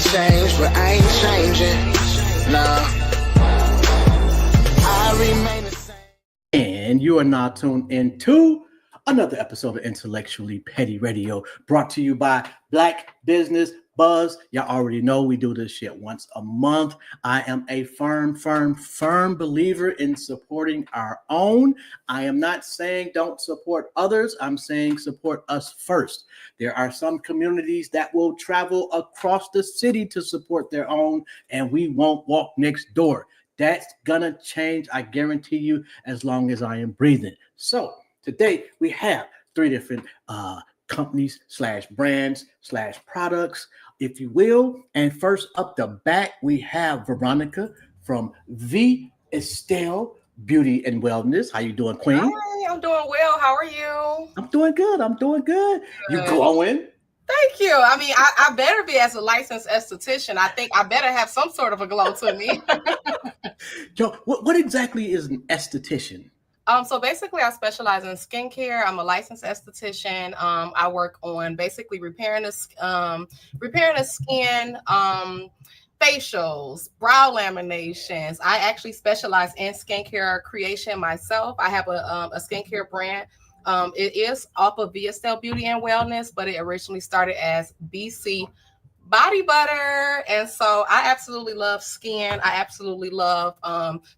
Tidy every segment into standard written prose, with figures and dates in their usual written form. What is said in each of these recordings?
change, but I ain't changing. Nah, I remain the same. And you are now tuned into another episode of Intellectually Petty Radio, brought to you by Black Business Buzz. Y'all already know we do this shit once a month. I am a firm believer in supporting our own. I am not saying don't support others. I'm saying support us first. There are some communities that will travel across the city to support their own, and we won't walk next door. That's gonna change, I guarantee you, as long as I am breathing. So today we have three different companies / brands / products, if you will. And first up the back, we have Veronica from V Estelle Beauty and Wellness. How you doing, Queen? Hi, I'm doing well. How are you? I'm doing good. Good. You glowing? Thank you. I mean, I better be, as a licensed esthetician. I think I better have some sort of a glow to me. Yo, what exactly is an esthetician? So basically, I specialize in skincare. I'm a licensed esthetician. I work on basically repairing the skin, facials, brow laminations. I actually specialize in skincare creation myself. I have a skincare brand. It is off of V Estelle Beauty and Wellness, but it originally started as BC Body Butter. And so I absolutely love skin. I absolutely love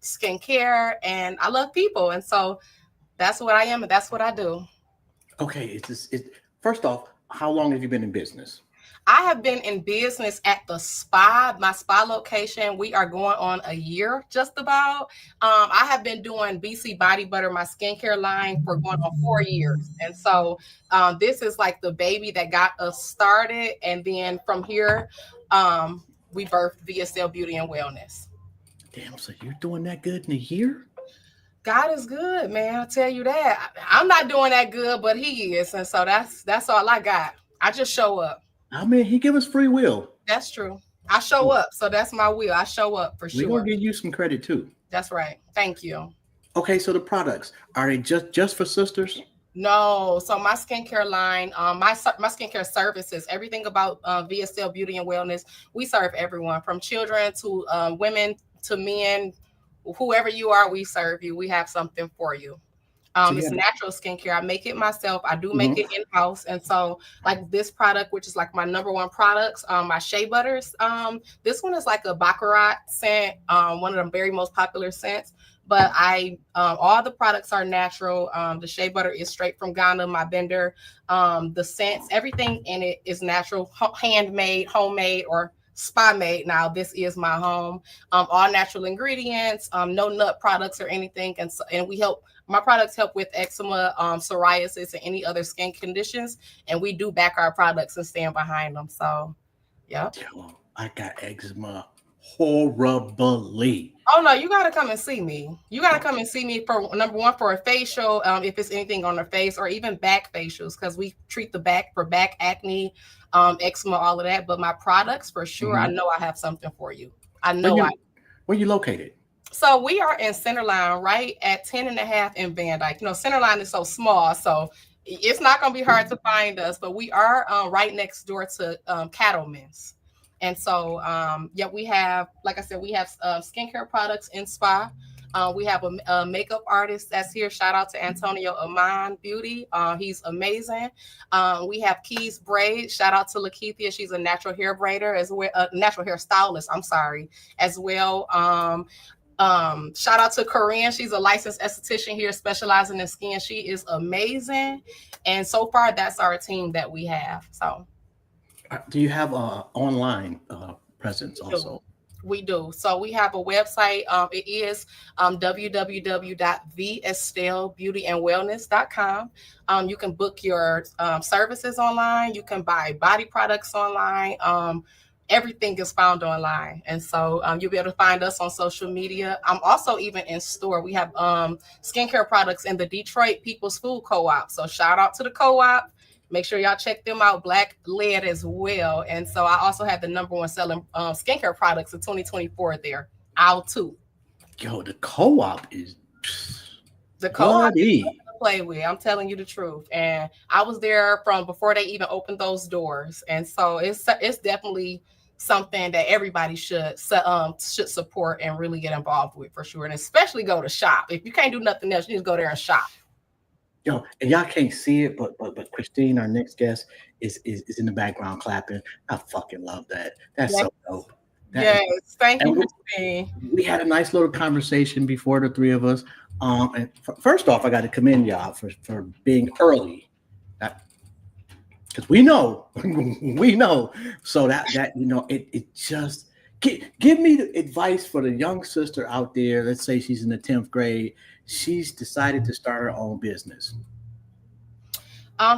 skincare, and I love people. And so that's what I am, and that's what I do. Okay, first off, how long have you been in business? I have been in business at the spa, my spa location. We are going on a year, just about. I have been doing BC Body Butter, my skincare line, for going on 4 years. And so this is like the baby that got us started. And then from here, we birthed V Estelle Beauty and Wellness. Damn, so you're doing that good in a year? God is good, man. I'll tell you that. I'm not doing that good, but he is. And so that's all I got. I just show up. I mean, he give us free will. That's true. I show up. So that's my will. I show up for sure. We're going to give you some credit too. That's right. Thank you. Okay, so the products, are they just for sisters? No. So my skincare line, my skincare services, everything about V Estelle Beauty and Wellness, we serve everyone, from children to women to men. Whoever you are, we serve you. We have something for you. It's natural skincare. I make it myself. I do make it in-house. And so like this product, which is like my number one products, my Shea Butters. This one is like a Baccarat scent, one of the very most popular scents. But all the products are natural. The Shea Butter is straight from Ghana, my vendor. The scents, everything in it is natural, handmade, homemade, or spa made. Now this is my home. All natural ingredients, no nut products or anything. And my products help with eczema, psoriasis, and any other skin conditions. And we do back our products and stand behind them. So, yeah. I got eczema horribly. Oh, no, you got to come and see me. You got to come and see me for, number one, for a facial, if it's anything on the face, or even back facials, because we treat the back for back acne, eczema, all of that. But my products, for sure, I know I have something for you. I know. Where you located? So we are in Centerline, right at 10 and a half in Van Dyke. You know, Centerline is so small, so it's not going to be hard to find us, but we are right next door to Cattleman's. And so, we have, like I said, we have skincare products in spa. We have a makeup artist that's here. Shout out to Antonio Aman Beauty. He's amazing. We have Keys Braid. Shout out to Lakeithia. She's a natural hair braider as well, natural hair stylist, as well. Shout out to Corinne. She's a licensed esthetician here specializing in skin. She is amazing. And so far, that's our team that we have. So, do you have a online presence also? We do. So we have a website. It is www.vestellebeautyandwellness.com. You can book your services online. You can buy body products online. Everything is found online. And so you'll be able to find us on social media. I'm also even in store. We have skincare products in the Detroit People's Food Co-op. So shout out to the co-op. Make sure y'all check them out, Black led as well. And so I also have the number one selling skincare products in 2024 there. Out too. Yo, the co-op is the co-op is to play with. I'm telling you the truth. And I was there from before they even opened those doors. And so it's definitely something that everybody should support and really get involved with for sure. And especially go to shop. If you can't do nothing else, you just go there and shop. Yo, and y'all can't see it, but Christine, our next guest, is in the background clapping. I fucking love that. That's so dope. Yes, thank you, Christine. We had a nice little conversation before, the three of us. And first off, I got to commend y'all for being early, because we know. So that it just give me the advice for the young sister out there. Let's say she's in the 10th grade. She's decided to start her own business.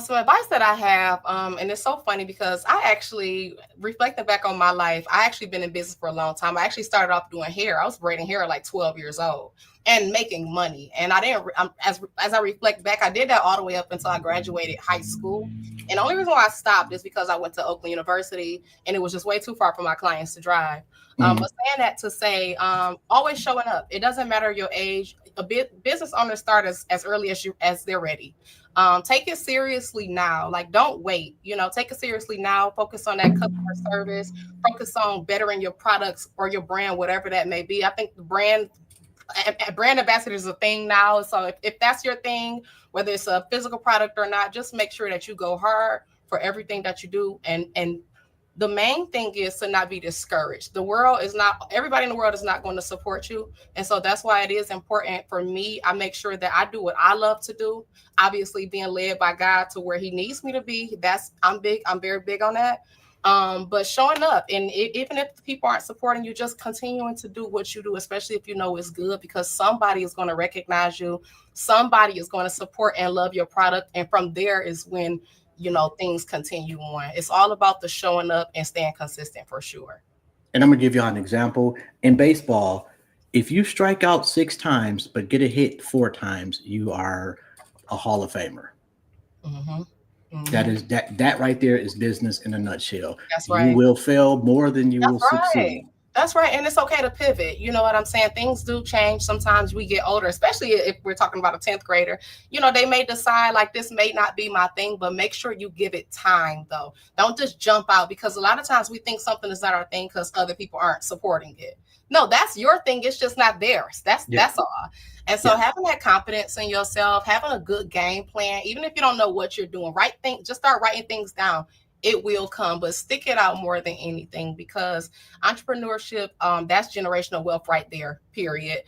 So advice that I have, and it's so funny because I actually, reflecting back on my life, I actually been in business for a long time. I actually started off doing hair. I was braiding hair at like 12 years old and making money. And I didn't, as I reflect back, I did that all the way up until I graduated high school. And the only reason why I stopped is because I went to Oakland University and it was just way too far for my clients to drive. But saying that to say, always showing up. It doesn't matter your age. Business owners start as early as they're ready. Take it seriously now. Like, don't wait. Take it seriously now. Focus on that customer service. Focus on bettering your products or your brand, whatever that may be. I think the brand ambassador is a thing now. So if that's your thing, whether it's a physical product or not, just make sure that you go hard for everything that you do. And the main thing is to not be discouraged. Everybody in the world is not going to support you. And so that's why it is important for me. I make sure that I do what I love to do. Obviously being led by God to where he needs me to be. I'm very big on that. But showing up, and even if the people aren't supporting you, just continuing to do what you do, especially if you know it's good, because somebody is going to recognize you. Somebody is going to support and love your product. And from there is when things continue on. It's all about the showing up and staying consistent for sure. And I'm gonna give y'all an example. In baseball, if you strike out 6 times but get a hit 4 times, you are a Hall of Famer. That is that right there is business in a nutshell. That's right. You will fail more than you will succeed. That's right. And it's okay to pivot. You know what I'm saying? Things do change. Sometimes we get older, especially if we're talking about a 10th grader. They may decide like this may not be my thing, but make sure you give it time though. Don't just jump out, because a lot of times we think something is not our thing because other people aren't supporting it. No, that's your thing. It's just not theirs. That's all. And so having that confidence in yourself, having a good game plan, even if you don't know what you're doing, just start writing things down. It will come, but stick it out more than anything, because entrepreneurship, that's generational wealth right there, period.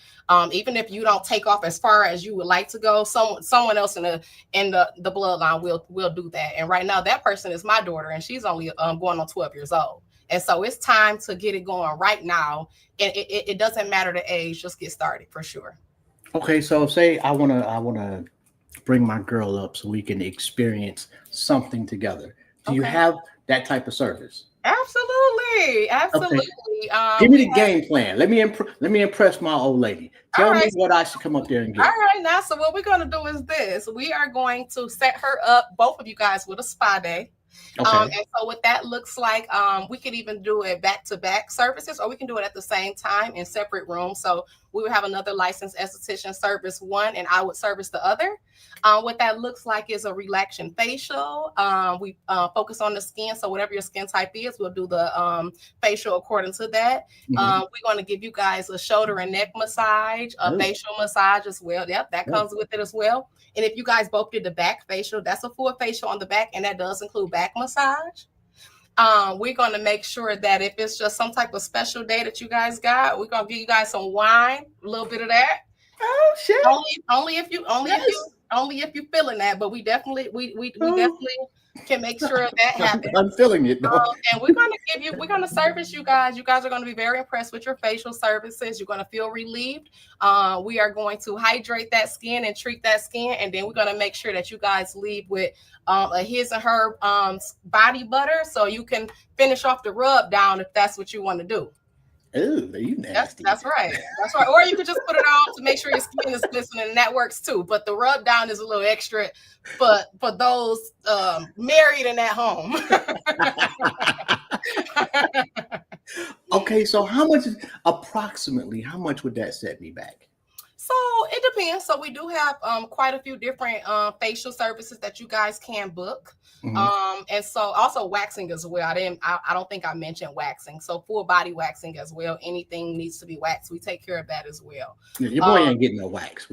Even if you don't take off as far as you would like to go, someone else in the bloodline will do that. And right now that person is my daughter, and she's only going on 12 years old. And so it's time to get it going right now. And it doesn't matter the age, just get started for sure. Okay, so say I wanna bring my girl up so we can experience something together. Do you have that type of service? Absolutely. Okay. Give me the game plan. Let me impress my old lady. Tell me what I should come up there and get. All right, now, so what we're going to do is this. We are going to set her up, both of you guys, with a spa day. Okay. And so what that looks like, we could even do it back-to-back services, or we can do it at the same time in separate rooms. So we would have another licensed esthetician service one, and I would service the other. What that looks like is a relaxing facial. We focus on the skin. So whatever your skin type is, we'll do the facial according to that. We're going to give you guys a shoulder and neck massage, a facial massage as well. Yep, that comes with it as well. And if you guys both did the back facial, that's a full facial on the back, and that does include back massage. We're going to make sure that if it's just some type of special day that you guys got, we're going to give you guys some wine, a little bit of that. Oh shit! Only if you're feeling that, but we definitely can make sure that happens. I'm feeling it though. And we're going to service you guys. You guys are going to be very impressed with your facial services. You're going to feel relieved. We are going to hydrate that skin and treat that skin, and then we're going to make sure that you guys leave with a his and her body butter, so you can finish off the rub down if that's what you want to do. Ooh, you nasty. That's right. That's right. Or you could just put it on to make sure your skin is glistening, and that works too. But the rub down is a little extra for those married and at home. Okay, so approximately how much would that set me back? So it depends. So we do have quite a few different facial services that you guys can book. And so also waxing as well. I don't think I mentioned waxing. So full body waxing as well. Anything needs to be waxed. We take care of that as well. Yeah, your boy ain't getting no wax.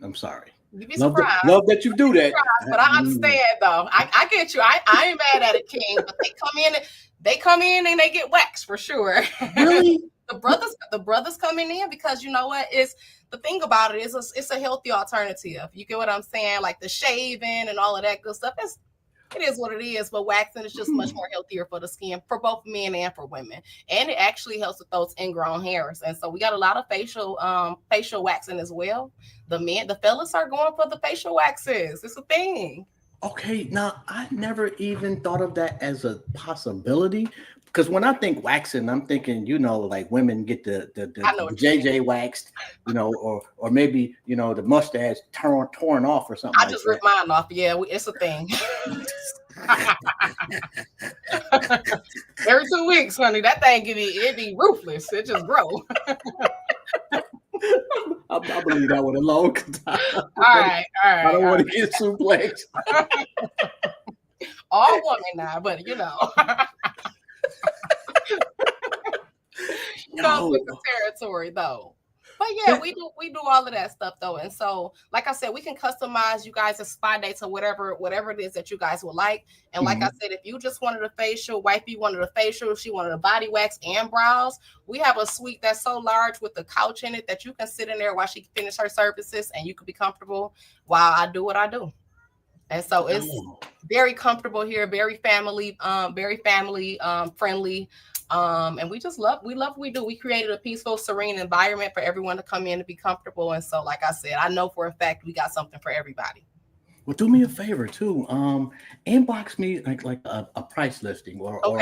I'm sorry. You'd be Love surprised. love that you do that. But I understand though. I get you. I ain't mad at it, King. But they come in and they get waxed for sure. Really? The brothers coming in because you know what is the thing about it is it's a healthy alternative. You get what I'm saying? Like the shaving and all of that good stuff. It is what it is, but waxing is just much more healthier for the skin for both men and for women. And it actually helps with those ingrown hairs. And so we got a lot of facial waxing as well. The fellas are going for the facial waxes. It's a thing. Okay, now I never even thought of that as a possibility. Because when I think waxing, I'm thinking, like women get the JJ waxed, or maybe, the mustache torn off or something. I just ripped mine off. Yeah, it's a thing. Every 2 weeks, honey, that thing it be ruthless. It just grow. I believe that one alone. All right. I don't want to get suplexed. All women now, but comes with the territory though. But yeah, we do all of that stuff though. And so, like I said, we can customize you guys a spa day to whatever it is that you guys would like. And like I said, if you just wanted a facial, wifey wanted a facial, she wanted a body wax and brows, we have a suite that's so large with the couch in it that you can sit in there while she finishes her services and you can be comfortable while I do what I do. And so it's very comfortable here, very family friendly. And we love what we do. We created a peaceful, serene environment for everyone to come in and be comfortable. And so, like I said, I know for a fact we got something for everybody. Well, do me a favor too. Inbox me like a price listing, or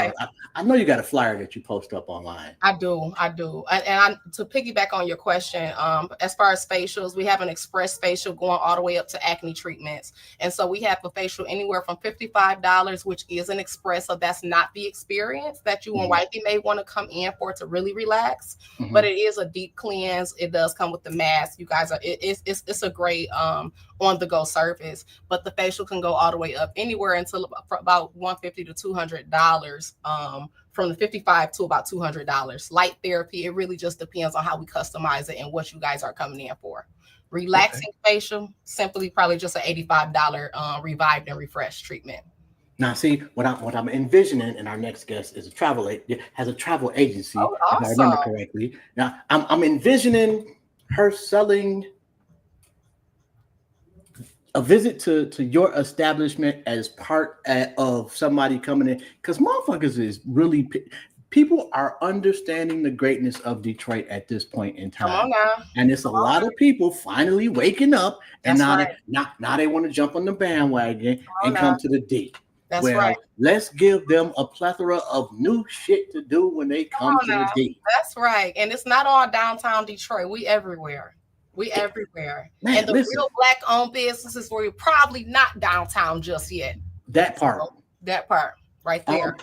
I know you got a flyer that you post up online. I do. And to piggyback on your question, as far as facials, we have an express facial going all the way up to acne treatments. And so we have a facial anywhere from $55, which is an express. So that's not the experience that you and wifey may want to come in for to really relax. But it is a deep cleanse. It does come with the mask. You guys it's a great on-the-go service. But the facial can go all the way up anywhere until about $150 to $200, from the $55 to about $200. Light therapy, it really just depends on how we customize it and what you guys are coming in for. Relaxing facial, simply probably just an $85 revived and refreshed treatment. Now, see what I'm envisioning, and our next guest is has a travel agency, awesome. If I remember correctly. Now, I'm envisioning her selling a visit to your establishment as part of somebody coming in, because motherfuckers is really, people are understanding the greatness of Detroit at this point in time. Come on now. And it's a lot of people finally waking up, and That's now they want to jump on the bandwagon come to the D. That's right. Let's give them a plethora of new shit to do when they come to the D. That's right. And it's not all downtown Detroit. We everywhere. Everywhere. Man, and the real black-owned businesses where you're probably not downtown just yet. That part right there.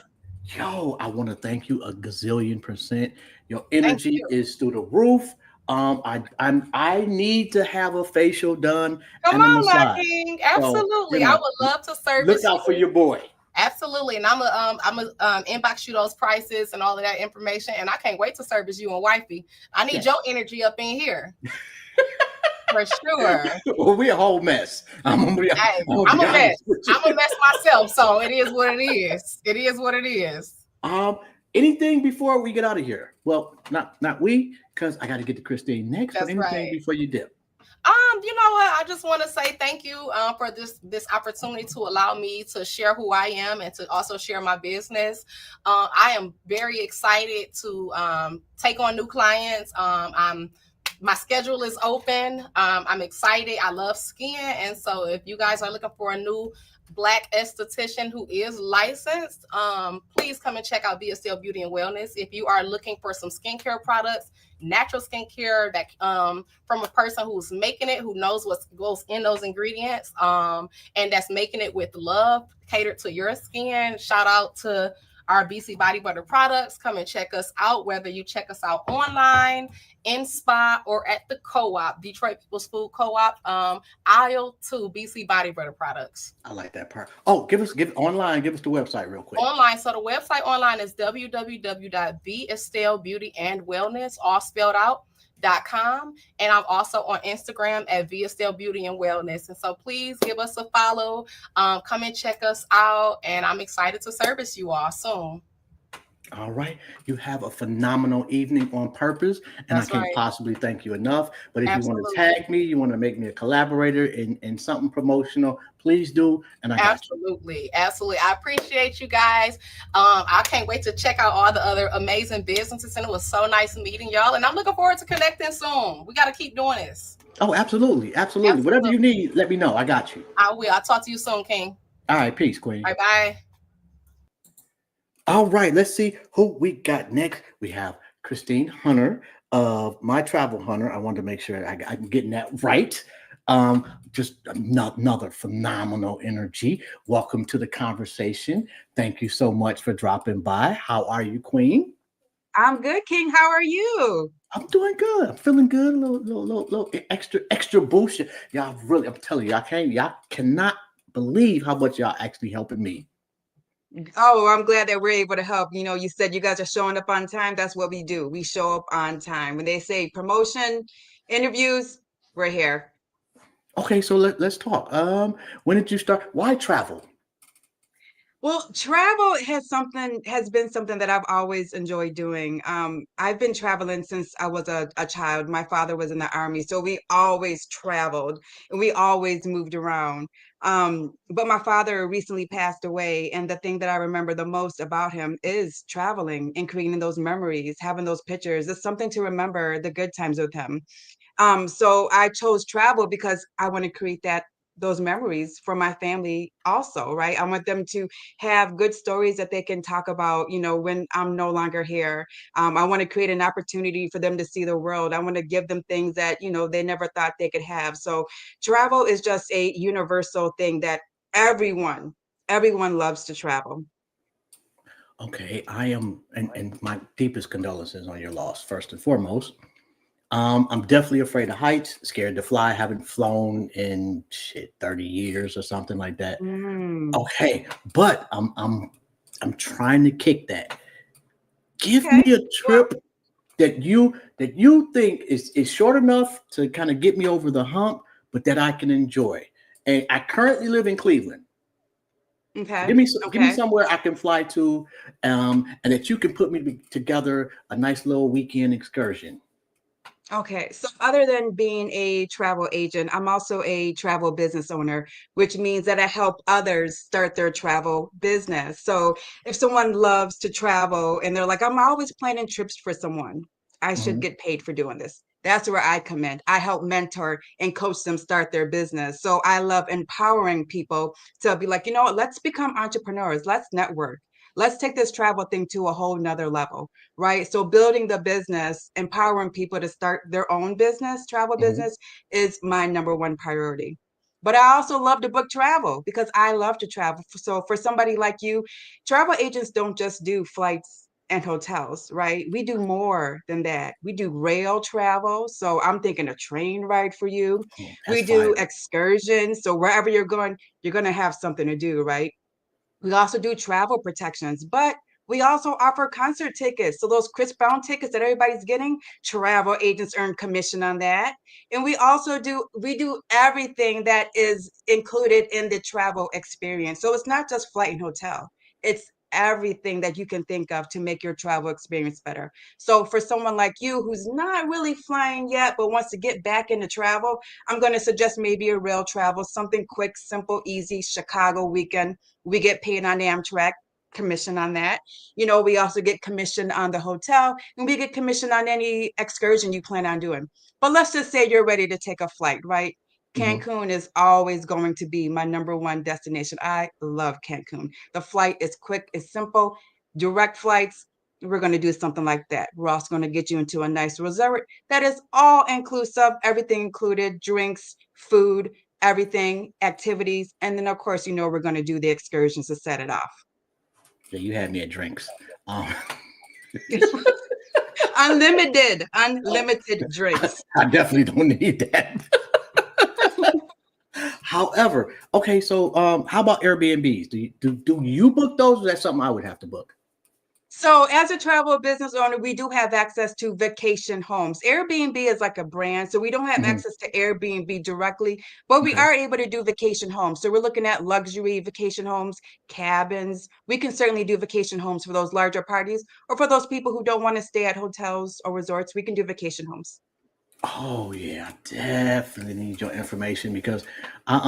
I want to thank you a gazillion %. Your energy is through the roof. I need to have a facial done. Come on, my king. Absolutely. So, I would love to service. Look out for your boy. Absolutely. And I'm a inbox you those prices and all of that information. And I can't wait to service you and wifey. I need your energy up in here. For sure. Well, we're a whole mess. I'm a mess. I'm a mess myself. So it is what it is. It is what it is. Anything before we get out of here? Well, not we, because I got to get to Christine next. That's but anything before you dip? You know what? I just want to say thank you for this opportunity to allow me to share who I am and to also share my business. I am very excited to take on new clients. My schedule is open. I'm excited. I love skin. And so if you guys are looking for a new Black esthetician who is licensed, please come and check out VSL Beauty and Wellness. If you are looking for some skincare products, natural skincare that from a person who's making it, who knows what goes in those ingredients, and that's making it with love, catered to your skin. Shout out to our BC Body Butter products. Come and check us out, whether you check us out online, in Spa, or at the co-op, Detroit People's Food Co-op, aisle 2, BC Body Butter products. I like that part. Oh, give us the website real quick. Online. So the website online is www.VEstellaBeautyandWellness, all spelled out, .com, and I'm also on Instagram at VEstella Beauty and Wellness. And so please give us a follow. Come and check us out, and I'm excited to service you all soon. All right. You have a phenomenal evening on purpose, and That's I can't right. possibly thank you enough. But if you want Absolutely. to tag me, you want to make me a collaborator in something promotional, please do. And I got you. Absolutely. I appreciate you guys. I can't wait to check out all the other amazing businesses, and it was so nice meeting y'all. And I'm looking forward to connecting soon. We got to keep doing this. Oh, absolutely. Whatever you need, let me know. I got you. I will. I'll talk to you soon, King. All right. Peace, Queen. Bye. All right, let's see who we got next. We have Christine Hunter of My Travel Hunter. I wanted to make sure I'm getting that right. Just another phenomenal energy. Welcome to the conversation. Thank you so much for dropping by. How are you, Queen? I'm good, King. How are you? I'm doing good. I'm feeling good. A little extra boost. Y'all really, I'm telling you, y'all cannot believe how much y'all actually helping me. Oh, I'm glad that we're able to help. You know, you said you guys are showing up on time. That's what we do. We show up on time. When they say promotion, interviews, we're here. Okay, so let's talk. When did you start? Why travel? Well, travel has been something that I've always enjoyed doing. I've been traveling since I was a child. My father was in the Army, so we always traveled and we always moved around. But my father recently passed away, and the thing that I remember the most about him is traveling and creating those memories, having those pictures. It's something to remember the good times with him. So I chose travel because I want to create those memories for my family also, right? I want them to have good stories that they can talk about, you know, when I'm no longer here. I want to create an opportunity for them to see the world. I want to give them things that, you know, they never thought they could have. So travel is just a universal thing that everyone loves to travel. Okay, I am, and my deepest condolences on your loss, first and foremost. I'm definitely afraid of heights, scared to fly. Haven't flown in 30 years or something like that. Okay, but I'm trying to kick that. Give me a trip that you think is short enough to kind of get me over the hump, but that I can enjoy. And I currently live in Cleveland. Okay. Give me somewhere I can fly to, and that you can put me together a nice little weekend excursion. Okay, so other than being a travel agent, I'm also a travel business owner, which means that I help others start their travel business. So if someone loves to travel and they're like, I'm always planning trips for someone, I should get paid for doing this. That's where I come in. I help mentor and coach them start their business. So I love empowering people to be like, you know what, let's become entrepreneurs. Let's network. Let's take this travel thing to a whole nother level, right? So building the business, empowering people to start their own business, travel business, is my number one priority. But I also love to book travel because I love to travel. So for somebody like you, travel agents don't just do flights and hotels, right? We do more than that. We do rail travel. So I'm thinking a train ride for you. We do excursions. So wherever you're going to have something to do, right? We also do travel protections, but we also offer concert tickets. So those Chris Brown tickets that everybody's getting, travel agents earn commission on that. And we do everything that is included in the travel experience. So it's not just flight and hotel. It's everything that you can think of to make your travel experience better. So for someone like you who's not really flying yet, but wants to get back into travel, I'm going to suggest maybe a rail travel, something quick, simple, easy, Chicago weekend. We get paid on Amtrak, commission on that. You know, we also get commission on the hotel, and we get commission on any excursion you plan on doing. But let's just say you're ready to take a flight, right? Cancun is always going to be my number one destination. I love Cancun. The flight is quick, it's simple, direct flights. We're going to do something like that. We're also going to get you into a nice resort that is all inclusive, everything included, drinks, food, everything, activities. And then, of course, you know, we're going to do the excursions to set it off. Yeah, you had me at drinks. Um, Unlimited drinks. I definitely don't need that. However, okay, so how about Airbnbs? Do you book those, or that's something I would have to book? So, as a travel business owner, we do have access to vacation homes. Airbnb is like a brand, so we don't have Mhm. access to Airbnb directly, but we Okay. are able to do vacation homes. So, we're looking at luxury vacation homes, cabins. We can certainly do vacation homes for those larger parties, or for those people who don't want to stay at hotels or resorts, we can do vacation homes. Oh yeah, I definitely need your information because I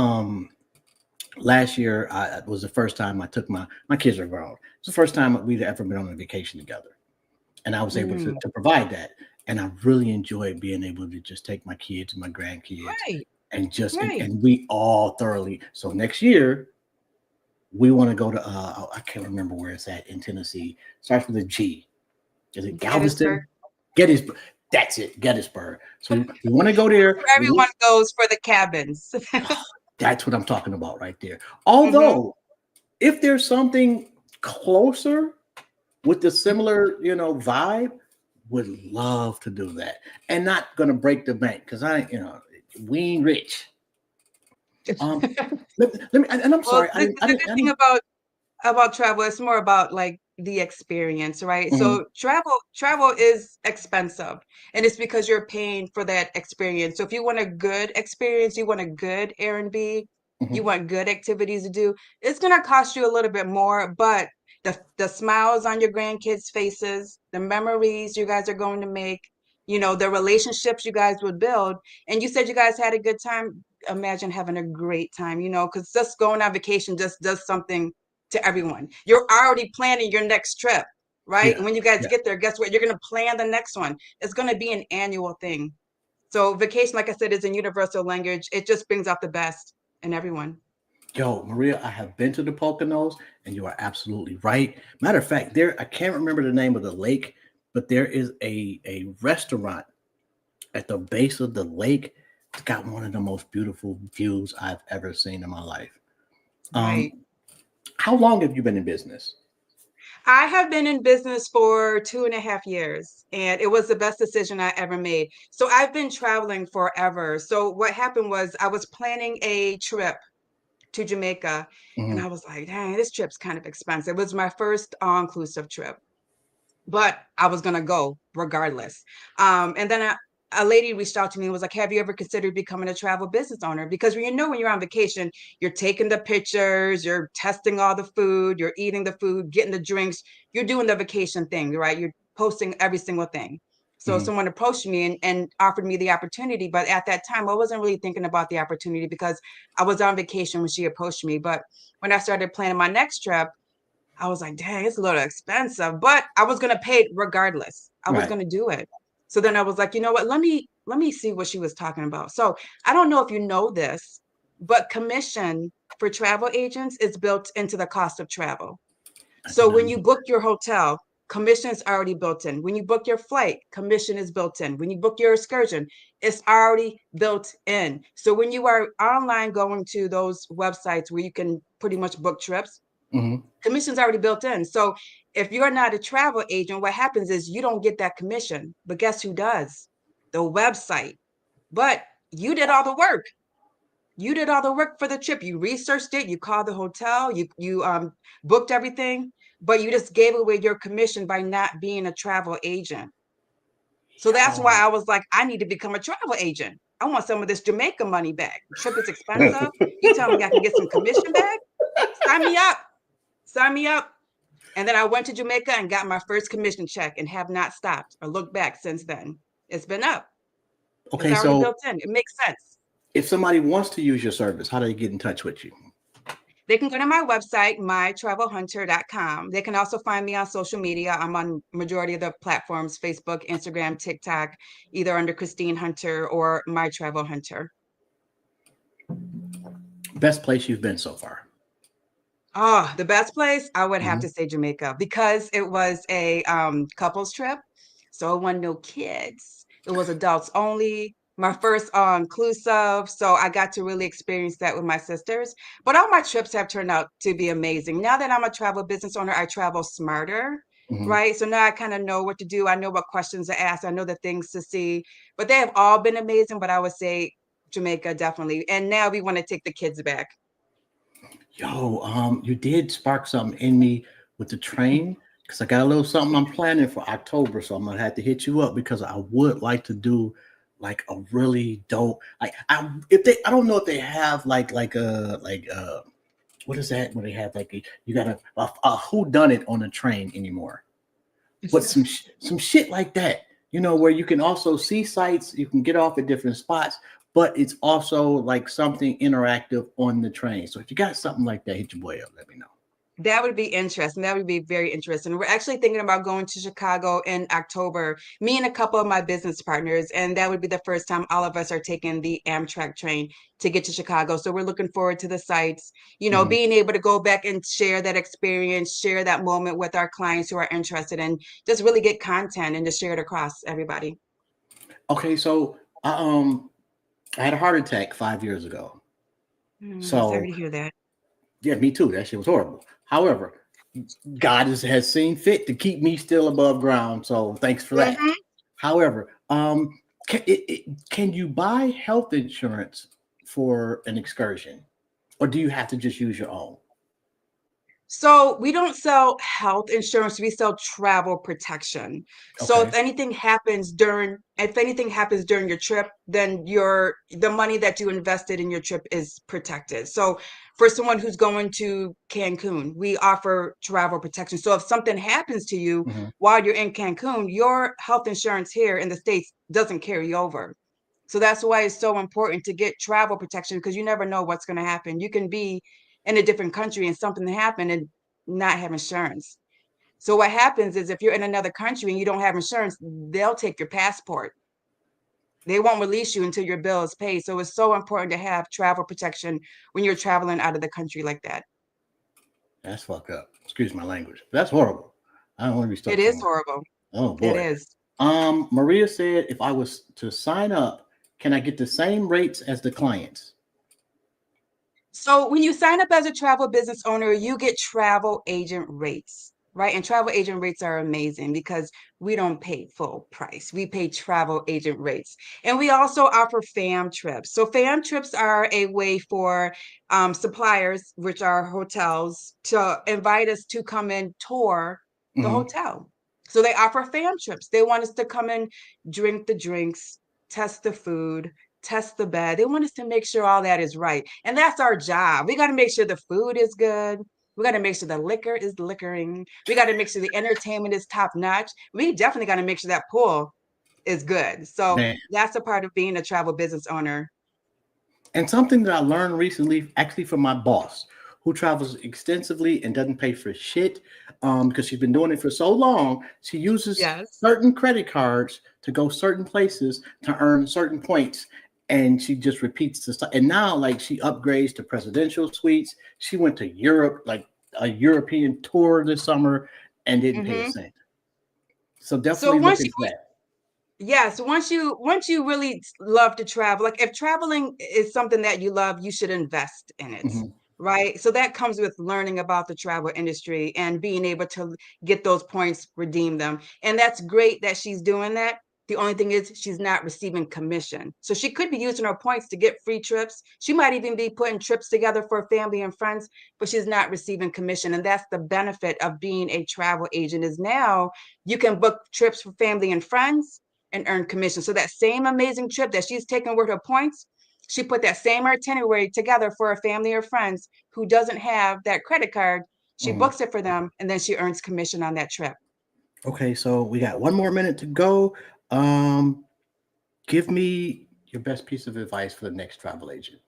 last year I was the first time I took my kids are grown. It's the first time we'd ever been on a vacation together, and I was able Mm, to provide that. And I really enjoyed being able to just take my kids and my grandkids right, and just right. and we all thoroughly. So next year we want to go to I can't remember where it's at in Tennessee. Starts with a G. Is it Gettysburg. Galveston? Gettysburg. That's it, Gettysburg. So we want to go there. Everyone goes for the cabins. That's what I'm talking about right there. Hmm. Although, if there's something closer with the similar, vibe, would love to do that. And not gonna break the bank because we ain't rich. Um, let me, and I'm Well, sorry, the good thing about travel, it's more about like the experience, right? mhm, So travel is expensive, and it's because you're paying for that experience. So if you want a good experience, you want a good Airbnb, you mhm. want good activities to do, it's gonna cost you a little bit more, but the smiles on your grandkids' faces, the memories you guys are going to make, the relationships you guys would build. And you said you guys had a good time. Imagine having a great time, because just going on vacation just does something to everyone. You're already planning your next trip, right? Yeah, And when you guys yeah. get there, guess what? You're going to plan the next one. It's going to be an annual thing. So vacation, like I said, is a universal language. It just brings out the best in everyone. Yo, Maria, I have been to the Poconos, and you are absolutely right. Matter of fact, there I can't remember the name of the lake, but there is a restaurant at the base of the lake. It's got one of the most beautiful views I've ever seen in my life. Right. Um, how long have you been in business? I have been in business for 2.5 years, and it was the best decision I ever made. So I've been traveling forever. So what happened was I was planning a trip to Jamaica, and I Mhm, was like, dang, this trip's kind of expensive. It was my first all-inclusive trip, but I was gonna go regardless. And then a lady reached out to me and was like, have you ever considered becoming a travel business owner? Because when you're on vacation, you're taking the pictures, you're testing all the food, you're eating the food, getting the drinks, you're doing the vacation thing, right? You're posting every single thing. So mhm, someone approached me and offered me the opportunity. But at that time, I wasn't really thinking about the opportunity because I was on vacation when she approached me. But when I started planning my next trip, I was like, dang, it's a little expensive, but I was gonna pay it regardless. I was right. gonna do it. So then I was like, you know what? Let me see what she was talking about. So I don't know if you know this, but commission for travel agents is built into the cost of travel. I did So not when know you book that. your hotel, commission is already built in. When you book your flight, commission is built in. When you book your excursion, it's already built in. So when you are online going to those websites where you can pretty much book trips, Mhm. commission's already built in. So if you're not a travel agent, what happens is you don't get that commission. But guess who does? The website. But you did all the work. You did all the work for the trip. You researched it. You called the hotel. You booked everything. But you just gave away your commission by not being a travel agent. So that's why Yo. I was like, I need to become a travel agent. I want some of this Jamaica money back. The trip is expensive. You tell me I can get some commission back? Sign me up. Sign me up. And then I went to Jamaica and got my first commission check and have not stopped or looked back since then. It's been up. It's Okay, already so built in. It makes sense. if somebody wants to use your service, how do they get in touch with you? They can go to my website, mytravelhunter.com. They can also find me on social media. I'm on majority of the platforms, Facebook, Instagram, TikTok, either under Christine Hunter or My Travel Hunter. Best place you've been so far? Oh, the best place I would have Mhm. to say Jamaica because it was a couples trip. So it wasn't no kids. It was adults only. my first all inclusive. So I got to really experience that with my sisters. But all my trips have turned out to be amazing. Now that I'm a travel business owner, I travel smarter, Mhm. right? So now I kind of know what to do. I know what questions to ask. I know the things to see. But they have all been amazing. But I would say Jamaica definitely. And now we want to take the kids back. Yo, you did spark something in me with the train because I got a little something I'm planning for October, so I'm gonna have to hit you up because I would like to do like a really dope like I don't know if they have like what is that when they have like you got a who done it on a train anymore, but some shit like that, you know, where you can also see sights, you can get off at different spots, but it's also like something interactive on the train. So if you got something like that, hit your boy up, let me know. That would be interesting. That would be very interesting. We're actually thinking about going to Chicago in October, me and a couple of my business partners, and that would be the first time all of us are taking the Amtrak train to get to Chicago. So we're looking forward to the sights, Mhm. being able to go back and share that experience, share that moment with our clients who are interested, and just really get content and just share it across everybody. Okay, so I had a heart attack 5 years ago. Sorry So to hear that. yeah, me too. That shit was horrible. However, God has seen fit to keep me still above ground. So thanks for that. Mhm. However, can you buy health insurance for an excursion, or do you have to just use your own? So we don't sell health insurance, we sell travel protection. So Okay. if anything happens during your trip, then the money that you invested in your trip is protected. So for someone who's going to Cancun, we offer travel protection. So if something happens to you Mhm. while you're in Cancun, your health insurance here in the States doesn't carry over. So that's why it's so important to get travel protection because you never know what's going to happen. You can be in a different country and something happen and not have insurance. So what happens is if you're in another country and you don't have insurance, they'll take your passport. They won't release you until your bill is paid. So it's so important to have travel protection when you're traveling out of the country like that. That's fucked up. Excuse my language. That's horrible. I don't want to be It stuck is somewhere. horrible. Oh It boy. is. Maria said if I was to sign up, can I get the same rates as the clients? So when you sign up as a travel business owner, you get travel agent rates, right? And travel agent rates are amazing because we don't pay full price. We pay travel agent rates. And we also offer fam trips. So fam trips are a way for suppliers, which are hotels, to invite us to come and tour the Hmm. hotel. So they offer fam trips. They want us to come and drink the drinks, test the food, test the bed. They want us to make sure all that is right. And that's our job. We got to make sure the food is good. We got to make sure the liquor is liquoring. We got to make sure the entertainment is top notch. We definitely got to make sure that pool is good. So Man, that's a part of being a travel business owner. and something that I learned recently, actually from my boss, who travels extensively and doesn't pay for shit, because she's been doing it for so long. She uses Yes. certain credit cards to go certain places to earn certain points, and she just repeats the stuff. And now, like, she upgrades to presidential suites. She went to Europe, like a European tour this summer, and didn't pay a Hmm. cent. So So definitely look once into that. Yes, once you really love to travel, like if traveling is something that you love, you should invest in it, Mhm. right? So that comes with learning about the travel industry and being able to get those points, redeem them. And that's great that she's doing that. The only thing is she's not receiving commission. So she could be using her points to get free trips. She might even be putting trips together for family and friends, but she's not receiving commission. And that's the benefit of being a travel agent is now you can book trips for family and friends and earn commission. So that same amazing trip that she's taken with her points, she put that same itinerary together for a family or friends who doesn't have that credit card. She Mhm. books it for them and then she earns commission on that trip. Okay, so we got one more minute to go. Um, Give me your best piece of advice for the next travel agent.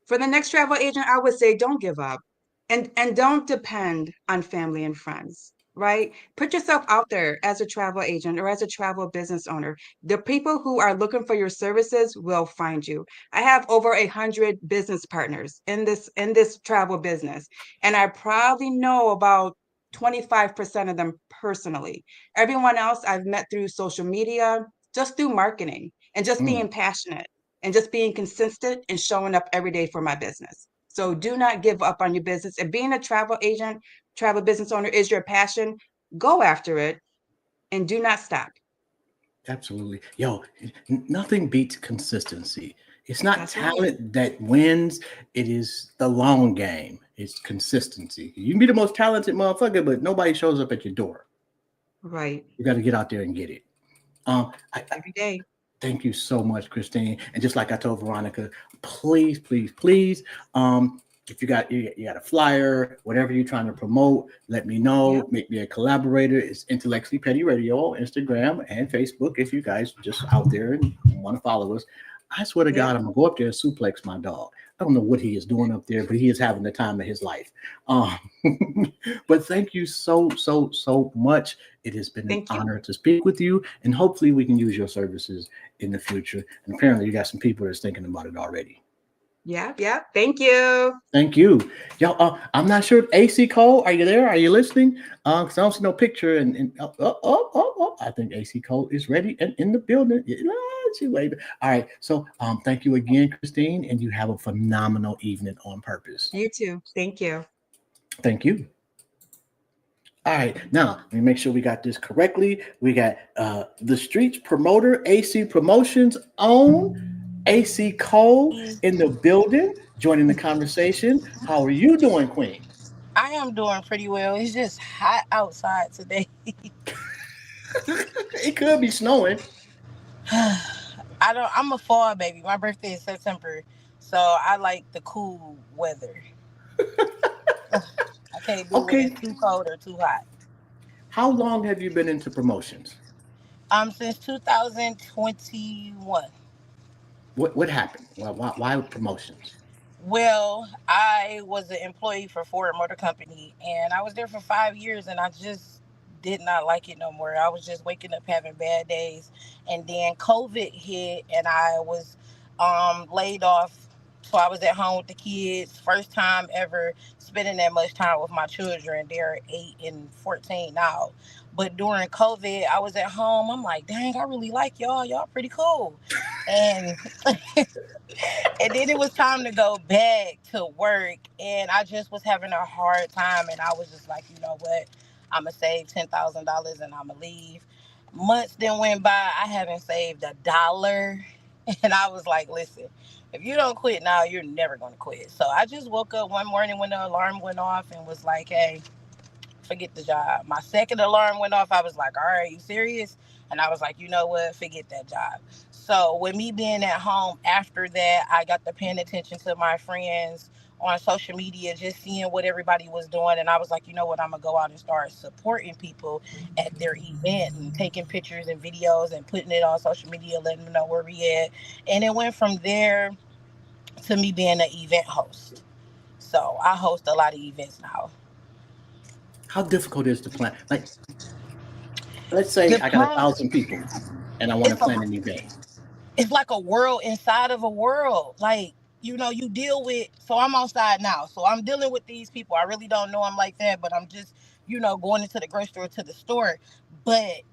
For the next travel agent, I would say don't give up and don't depend on family and friends, right? Put yourself out there as a travel agent or as a travel business owner. The people who are looking for your services will find you. I have over 100 business partners in this travel business, and I probably know about 25% of them personally. Everyone else I've met through social media, just through marketing. and just Mm. being passionate and just being consistent and showing up every day for my business. So do not give up on your business. If being a travel agent, travel business owner is your passion, go after it and do not stop. Absolutely. Yo, nothing beats consistency. It's not That's right. talent that wins, it is the long game. It's consistency. You can be the most talented motherfucker, but nobody shows up at your door. Right. You got to get out there and get it. I Every day. thank you so much, Christine. And just like I told Veronica, please, please, please, if you got a flyer, whatever you're trying to promote, let me know. Yep. Make me a collaborator. It's Intellectually Petty Radio on Instagram and Facebook. If you guys just out there and want to follow us, I swear to God, Yeah. I'm gonna go up there and suplex my dog. I don't know what he is doing up there, but he is having the time of his life. But thank you so much. It has been an Thank you. honor to speak with you, and hopefully we can use your services in the future. And apparently, you got some people that's thinking about it already. Yeah. Yeah. Thank you. Thank you, y'all. I'm not sure. AC Cole, are you there? Are you listening? Because I don't see no picture. And I think AC Cole is ready and in the building. She waving. All right. So, thank you again, Christine, and you have a phenomenal evening on purpose. You too. Thank you. Thank you. All right, now let me make sure we got this correctly. We got the Streets promoter, AC Promotions own AC Cole in the building, joining the conversation. How are you doing, Queen? I am doing pretty well. It's just hot outside today. It could be snowing. I'm a fall baby. My birthday is September, so I like the cool weather. I can't do it when it's too cold or too hot. How long have you been into promotions? Since 2021. What happened? Why promotions? Well, I was an employee for Ford Motor Company, and I was there for 5 years, and I just did not like it no more. I was just waking up having bad days, and then COVID hit, and I was laid off. So I was at home with the kids. First time ever spending that much time with my children. They're 8 and 14 now. But during COVID, I was at home. I'm like, dang, I really like y'all. Y'all pretty cool. And and then it was time to go back to work. And I just was having a hard time. And I was just like, you know what? I'm going to save $10,000 and I'm going to leave. Months then went by. I haven't saved $1. And I was like, listen, if you don't quit now, you're never going to quit. So I just woke up one morning when the alarm went off and was like, hey, forget the job. My second alarm went off. I was like, all right, you serious? And I was like, you know what? Forget that job. So with me being at home after that, I got to paying attention to my friends on social media, just seeing what everybody was doing. And I was like, you know what? I'm going to go out and start supporting people at their event and taking pictures and videos and putting it on social media, letting them know where we at. And it went from there to me being an event host. So I host a lot of events now. How difficult is to plan? Like, let's say I got 1,000 people and I want to plan an event. It's like a world inside of a world. Like, you know, you deal with, so I'm outside now. So I'm dealing with these people. I really don't know them like that, but I'm just, you know, going into the grocery store to the store. But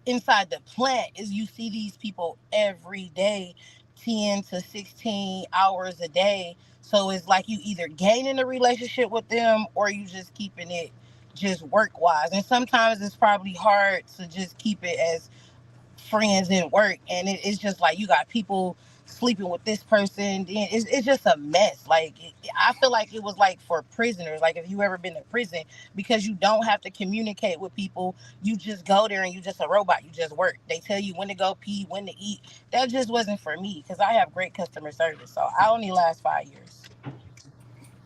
inside the plant is you see these people every day, 10 to 16 hours a day. So it's like you either gaining a relationship with them or you just keeping it just work wise. And sometimes it's probably hard to just keep it as friends in work. And it's just like you got people sleeping with this person. It's just a mess. Like, I feel like it was like for prisoners. Like, if you ever been to prison, because you don't have to communicate with people. You just go there and you just a robot. You just work. They tell you when to go pee, when to eat. That just wasn't for me because I have great customer service. So I only last 5 years.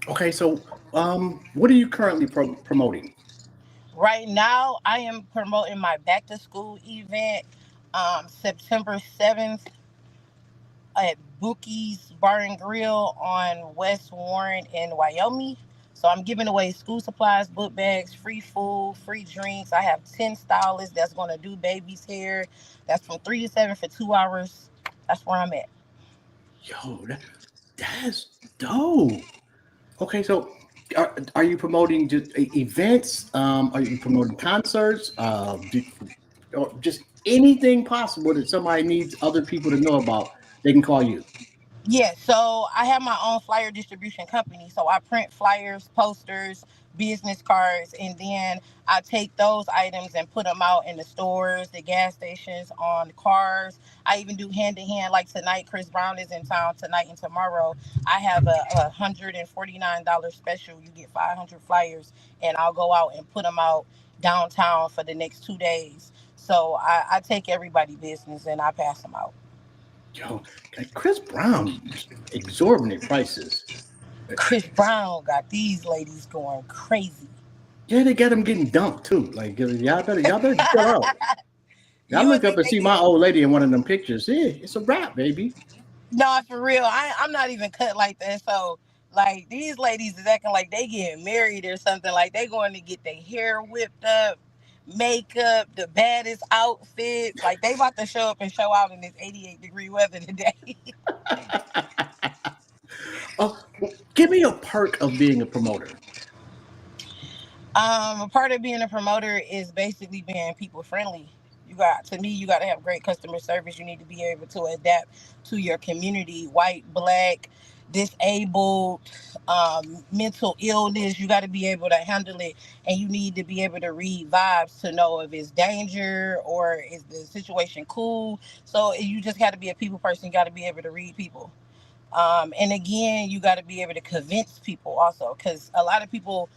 Okay, so what are you currently promoting? Right now, I am promoting my back to school event September 7th at Bookie's Bar and Grill on West Warren in Wyoming. So I'm giving away school supplies, book bags, free food, free drinks. I have 10 stylists that's going to do baby's hair. That's from 3 to 7 for 2 hours. That's where I'm at. Yo, that's dope. Okay, so are you promoting just events? Are you promoting concerts? Or just anything possible that somebody needs other people to know about, they can call you. Yeah, so I have my own flyer distribution company. So I print flyers, posters, business cards, and then I take those items and put them out in the stores, the gas stations, on the cars. I even do hand to hand. Like tonight, Chris Brown is in town tonight and tomorrow. I have a $149 special. You get 500 flyers, and I'll go out and put them out downtown for the next 2 days. So I take everybody business and I pass them out. Yo, Chris Brown, exorbitant prices. Chris Brown got these ladies going crazy. Yeah, they got him getting dumped too. Like y'all better chill out. Y'all You look would up think and they see my get old lady in one of them pictures. Yeah, it's a wrap, baby. no for real. I'm not even cut like that. So like these ladies is acting like they getting married or something. Like they going to get their hair whipped up, makeup, the baddest outfits. Like they about to show up and show out in this 88-degree weather today. Oh, give me a perk of being a promoter. A part of being a promoter is basically being people friendly. You got to have great customer service. You need to be able to adapt to your community, white, black, disabled, mental illness. You got to be able to handle it, and you need to be able to read vibes to know if it's danger or is the situation cool. So you just got to be a people person. You got to be able to read people. And again, you got to be able to convince people also, because a lot of people,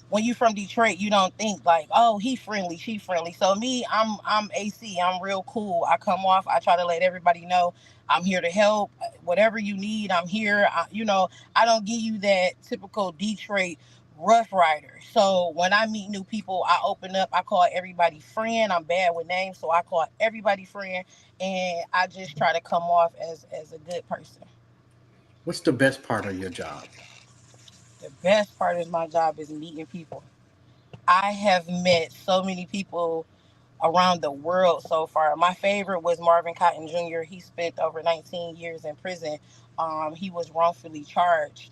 when you from Detroit, you don't think like, oh, he friendly, she friendly. So me, I'm AC. I'm real cool. I come off. I try to let everybody know I'm here to help. Whatever you need, I'm here. I don't give you that typical Detroit rough rider. So when I meet new people, I open up. I call everybody friend. I'm bad with names, so I call everybody friend, and I just try to come off as a good person. What's the best part of your job? The best part of my job is meeting people. I have met so many people around the world so far. My favorite was Marvin Cotton Jr. He spent over 19 years in prison. He was wrongfully charged.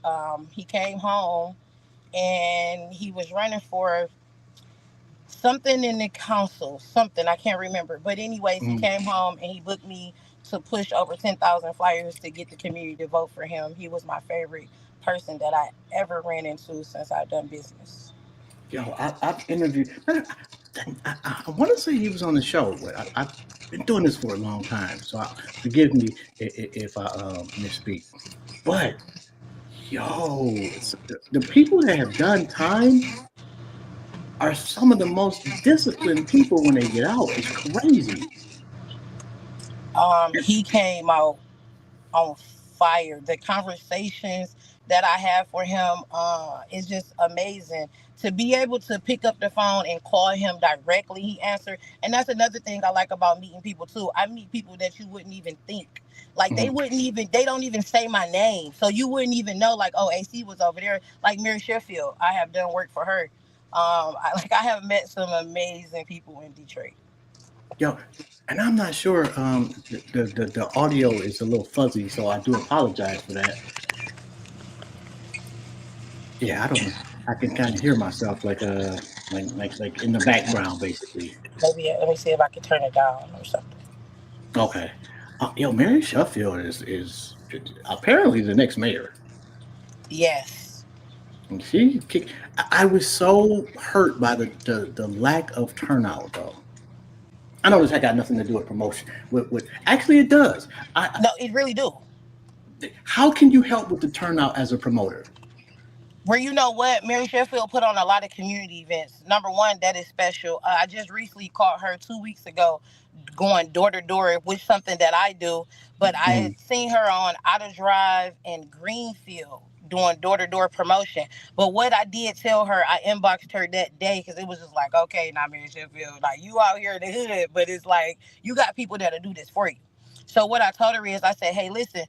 He came home and he was running for something in the council, something I can't remember. But anyways, he came home and he booked me to push over 10,000 flyers to get the community to vote for him. He was my favorite person that I ever ran into since I've done business. Yo, I've interviewed. I want to say he was on the show, but I've been doing this for a long time, so forgive me if I misspeak. But yo, the people that have done time are some of the most disciplined people when they get out. It's crazy. He came out on fire. The conversations that I have for him is just amazing. To be able to pick up the phone and call him directly, he answered. And that's another thing I like about meeting people too. I meet people that you wouldn't even think. Like they don't even say my name. So you wouldn't even know like, oh, AC was over there. Like Mary Sheffield, I have done work for her. I have met some amazing people in Detroit. Yo, and I'm not sure. The audio is a little fuzzy, so I do apologize for that. Yeah, I don't know. I can kind of hear myself like in the background, basically. Maybe let me see if I can turn it down or something. Okay. Yo, Mary Sheffield is apparently the next mayor. Yes. And I was so hurt by the lack of turnout, though. I know this had got nothing to do with promotion. Actually, it does. No, it really do. How can you help with the turnout as a promoter? Where you know what, Mary Sheffield put on a lot of community events. Number one, that is special. I just recently caught her 2 weeks ago going door to door, which is something that I do. But I had seen her on Outer Drive and Greenfield doing door to door promotion. But what I did tell her, I inboxed her that day because it was just like, okay, now Mary Sheffield, like you out here in the hood, but it's like you got people that'll do this for you. So what I told her is, I said, hey, listen,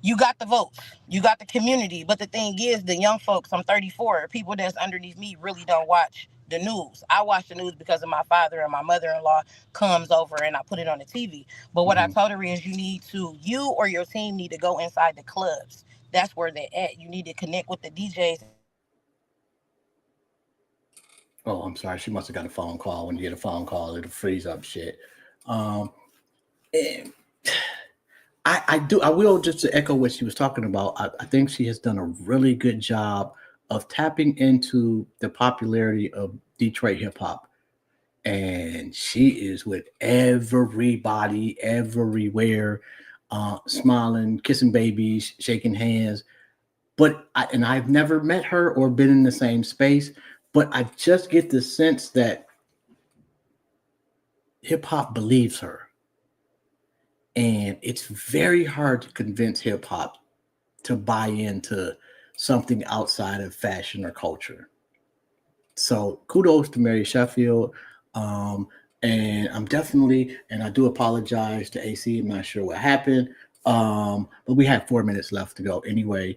you got the votes, you got the community, but the thing is, the young folks, I'm 34, people that's underneath me really don't watch the news. I watch the news because of my father, and my mother-in-law comes over and I put it on the TV. But what I told her is you or your team need to go inside the clubs. That's where they're at. You need to connect with the DJs. Oh, I'm sorry. She must have got a phone call. When you get a phone call, it'll freeze up shit. And I will, just to echo what she was talking about. I think she has done a really good job of tapping into the popularity of Detroit hip hop. And she is with everybody, everywhere, smiling, kissing babies, shaking hands. But I've never met her or been in the same space, but I just get the sense that hip hop believes her. And it's very hard to convince hip hop to buy into something outside of fashion or culture. So kudos to Mary Sheffield. And I'm definitely, and I do apologize to AC. I'm not sure what happened. But we have 4 minutes left to go anyway.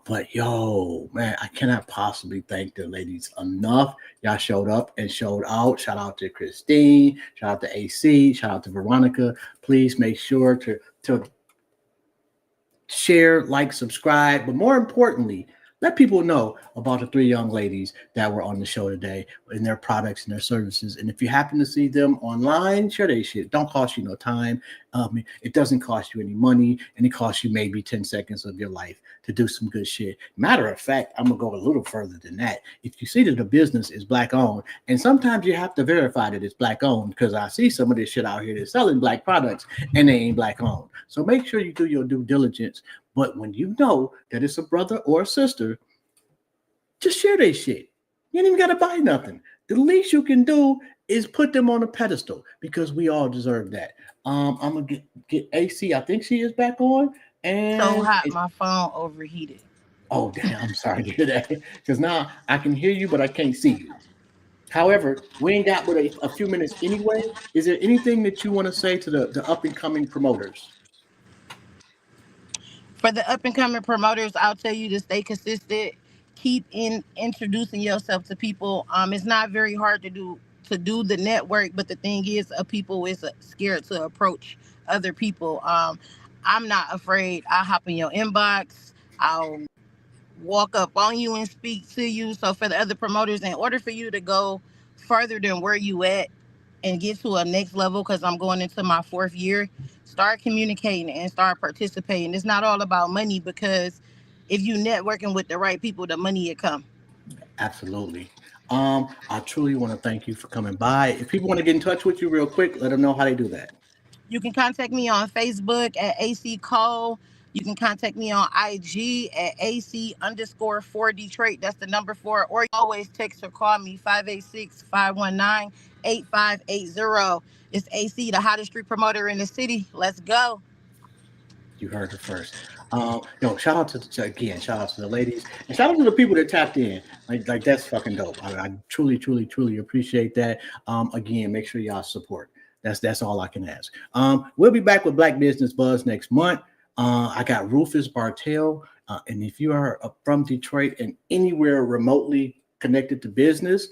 But yo, man, I cannot possibly thank the ladies enough. Y'all showed up and showed out. Shout out to Christine. Shout out to AC. Shout out to Veronica. Please make sure to share, like, subscribe, but more importantly, let people know about the 3 young ladies that were on the show today and their products and their services. And if you happen to see them online, share their shit. Don't cost you no time. It doesn't cost you any money, and it costs you maybe 10 seconds of your life to do some good shit. Matter of fact, I'm going to go a little further than that. If you see that the business is Black owned, and sometimes you have to verify that it's Black owned, because I see some of this shit out here that's selling Black products and they ain't Black owned. So make sure you do your due diligence. But when you know that it's a brother or a sister, just share their shit. You ain't even got to buy nothing. The least you can do is put them on a pedestal, because we all deserve that. I'm going to get AC. I think she is back on. And So hot, my phone overheated. Oh, damn. I'm sorry to hear that, because now I can hear you, but I can't see you. However, we ain't got but a few minutes anyway. Is there anything that you want to say to the up-and-coming promoters? For the up and coming promoters, I'll tell you to stay consistent. Keep introducing yourself to people. It's not very hard to do the network, but the thing is, people is scared to approach other people. I'm not afraid. I'll hop in your inbox. I'll walk up on you and speak to you. So for the other promoters, in order for you to go further than where you at and get to a next level, because I'm going into my 4th year, start communicating and start participating. It's not all about money, because if you networking with the right people, the money will come. Absolutely. I truly want to thank you for coming by. If people want to get in touch with you real quick, let them know how they do that. You can contact me on Facebook at AC Cole. You can contact me on IG at AC_4 Detroit. That's the number 4. Or you always text or call me 586-519-8580. It's AC, the hottest street promoter in the city. Let's go. You heard it first. Shout out to the ladies, and shout out to the people that tapped in. Like that's fucking dope. I truly, truly, truly appreciate that. Again, make sure y'all support. That's all I can ask. We'll be back with Black Business Buzz next month. I got Rufus Bartell, and if you are from Detroit and anywhere remotely connected to business,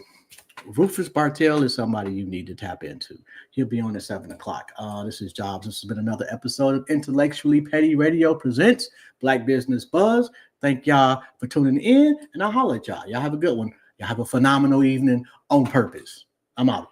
Rufus Bartell is somebody you need to tap into. He'll be on at 7:00. This is Jobs. This has been another episode of Intellectually Petty Radio presents Black Business Buzz. Thank y'all for tuning in, and I'll holler at y'all. Y'all have a good one. Y'all have a phenomenal evening on purpose. I'm out.